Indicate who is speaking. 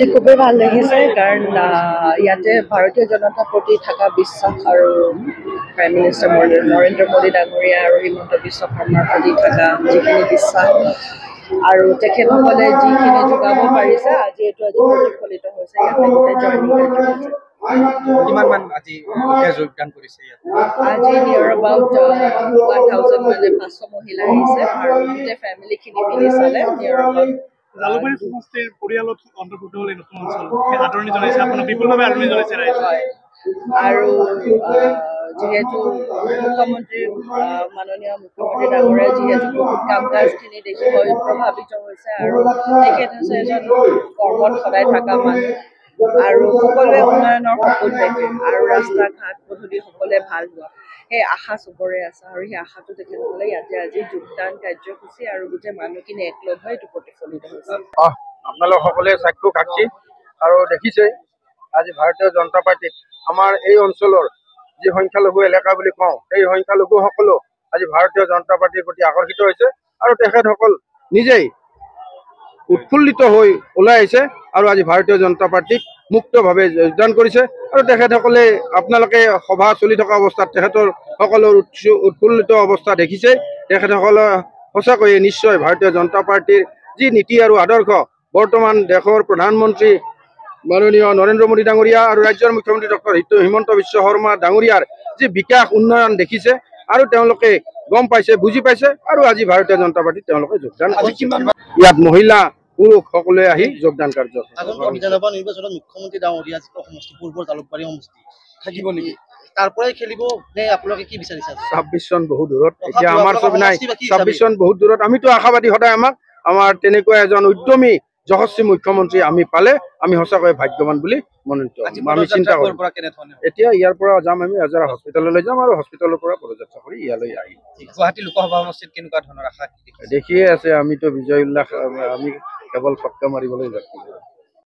Speaker 1: আজি খুবেই ভাল লাগিছে কাৰণ ইয়াতে ভাৰতীয় জনতা পাৰ্টি থকা বিশ্বাস আৰু প্ৰাইম মিনিষ্টাৰ নৰেন্দ্ৰ মোদী ডাঙৰীয়া আৰু হিমন্ত বিশ্ব শৰ্মাৰ প্ৰতি থকা যিখিনি বিশ্বাস আৰু তেখেতসকলে যিখিনি যোগাব পাৰিছে আজি প্ৰতিফলিত হৈছে ইয়াতে গোটেই জইনিং কাৰ্যসূচী। আজি নিয়াৰ এবাউট 1000 মানে 500 মহিলা আহিছে আৰু গোটেই ফেমিলিখিনি মিলি চালে নিয়াৰ এবাউট
Speaker 2: জালুকবাৰী সমষ্টিৰ পৰিয়ালত অন্তৰ্ভুক্ত হ'ল এই নতুন অঞ্চল আদৰণি জনাইছে আপোনাক বিপুলভাৱে আদৰণি জনাইছে ৰাইজে।
Speaker 1: আৰু যিহেতু মুখ্যমন্ত্ৰী মাননীয় মুখ্যমন্ত্ৰী ডাঙৰীয়াই যিহেতু বহুত কাম কাজখিনি দেখি প্ৰভাৱিত হৈছে আৰু তেখেত হৈছে এজন কৰ্মত সদায় থকা মানুহ আৰু সকলোৱে উন্নয়নৰ সপোন দেখে আৰু ৰাস্তা ঘাট পদূলি সকলোৱে ভাল হোৱা সেই আশা চবৰে আছে আৰু সেই আশাটো তেখেতসকলে ইয়াতে আজি যোগদান কাৰ্যসূচী আৰু গোটেই মানুহখিনি একলগ হৈ এইটো প্ৰতিফলিত হৈছে।
Speaker 3: আপোনালোক সকলোৱে চাক্ষু সাক্ষী আৰু দেখিছে আজি ভাৰতীয় জনতা পাৰ্টিত আমাৰ এই অঞ্চলৰ যি সংখ্যালঘু এলেকা বুলি কওঁ সেই সংখ্যালঘুসকলো আজি ভাৰতীয় জনতা পাৰ্টিৰ প্ৰতি আকৰ্ষিত হৈছে আৰু তেখেতসকল নিজেই উৎফুল্লিত হৈ ওলাই আহিছে আৰু আজি ভাৰতীয় জনতা পাৰ্টিক মুক্তভাৱে যোগদান কৰিছে আৰু তেখেতসকলে আপোনালোকে সভা চলি থকা অৱস্থাত তেখেতৰ সকলৰ উৎফুল্লিত অৱস্থা দেখিছে। তেখেতসকলে সঁচাকৈয়ে নিশ্চয় ভাৰতীয় জনতা পাৰ্টিৰ যি নীতি আৰু আদৰ্শ বৰ্তমান দেশৰ প্ৰধানমন্ত্ৰী মাননীয় নৰেন্দ্ৰ মোদী ডাঙৰীয়া আৰু ৰাজ্যৰ মুখ্যমন্ত্ৰী ডক্টৰ হিমন্ত বিশ্ব শৰ্মা ডাঙৰীয়াৰ যি বিকাশ উন্নয়ন দেখিছে আৰু তেওঁলোকে গম পাইছে বুজি পাইছে আৰু আজি ভাৰতীয় জনতা পাৰ্টিত তেওঁলোকে যোগদান কৰিছে। ইয়াত মহিলা পুৰুষ সকলোৱে আহি যোগদান কাৰ্য
Speaker 4: বিধানসভা নিৰ্বাচনত মুখ্যমন্ত্ৰী ডাঙৰীয়া সমষ্টি পূৰ্বৰ জালুকবাৰী সমষ্টি থাকিব নেকি তাৰ পৰাই খেলিব নে আপোনালোকে কি বিচাৰিছে? 26
Speaker 3: চন বহু দূৰত এতিয়া আমাৰ চব নাই 26 চন বহুত দূৰত আমিতো আশাবাদী সদায় আমাৰ তেনেকুৱা এজন উদ্যমী যশস্বী মুখ্যমন্ত্ৰী আমি পালে আমি সঁচাকৈ ভাগ্যৱান বুলি মনোনীত আমি চিন্তা কৰোঁ। এতিয়া ইয়াৰ পৰা যাম আমি আজাৰা হস্পিটেললৈ যাম আৰু হস্পিটেলৰ পৰা পদযাত্ৰা কৰি ইয়ালৈ আহিম।
Speaker 2: গুৱাহাটী লোকসভা সমষ্টিত কেনেকুৱা ধৰণৰ আশা
Speaker 3: দেখিয়ে আছে আমিতো বিজয় উল্লাস আমি কেৱল ফটকা মাৰিবলৈ যাম।